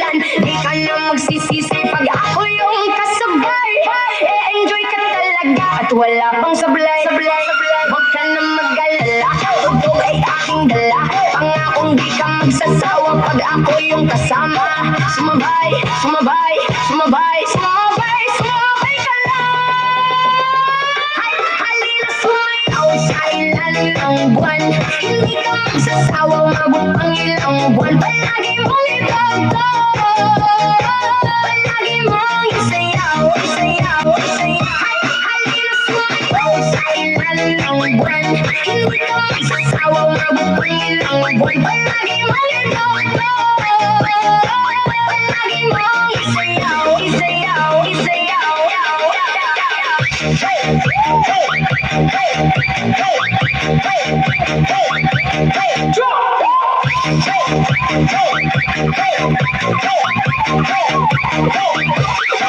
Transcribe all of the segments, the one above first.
umuulan. Di ka na magsisisi pag ako yung kasabay. E-enjoy ka talaga at wala pang sablay. Huwag ka na mag-alala, tugtog ay aking dala. Pangakong di ka magsasawa pag ako yung kasama. Sumabay, sumabay, sumabay, sumabay, sumabay ka lang. Halina sumayaw sa ilalim ng buwan. Hindi ka magsasawa, umabot ang ilang buwan. Palagi mong itagtag, palagi mong isayaw, isayaw, isayaw. Halina sumayaw sa ilalim ng buwan. Hindi ka magsasawa, umabot ang ilang buwan. Palagi mong itagtag, palagi mong isayaw, isayaw, isayaw.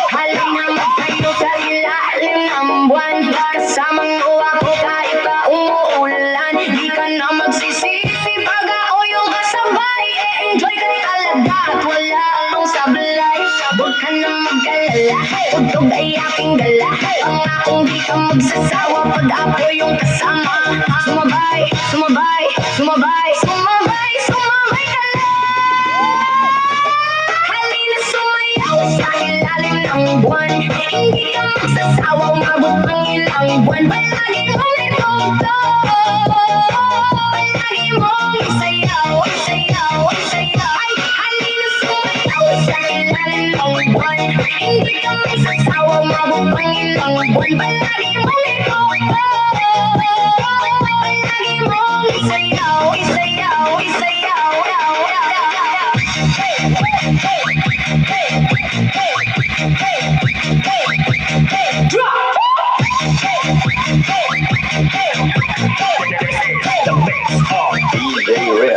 Halina magtayo sa ilalim ng buwan. Kasamang uwa ko kahit pa umuulan. Di ka na magsisisi pag ako yung kasabay. E-enjoy ka talaga at wala akong sablay. Huwag ka na mag-alala, tugtog ay aking dala. Pangakong di ka magsasawa pag ako yung kasama. Sumabay, sumabay, sumabay, sumabay, sumabay ka lang. Halina sumayaw sa ilalim ng buwan. Hindi ka magsasawa, umabot ang ilang buwan. Palagi mong itugtog, palagi mong isayaw, isayaw, isayaw. Halina sumayaw sa ilalim ng buwan. Hindi ka magsasawa, umabot ang ilang buwan. Palagi mong itugtog, palagi mong isayaw, isayaw, isayaw. The mix of DJ Ray.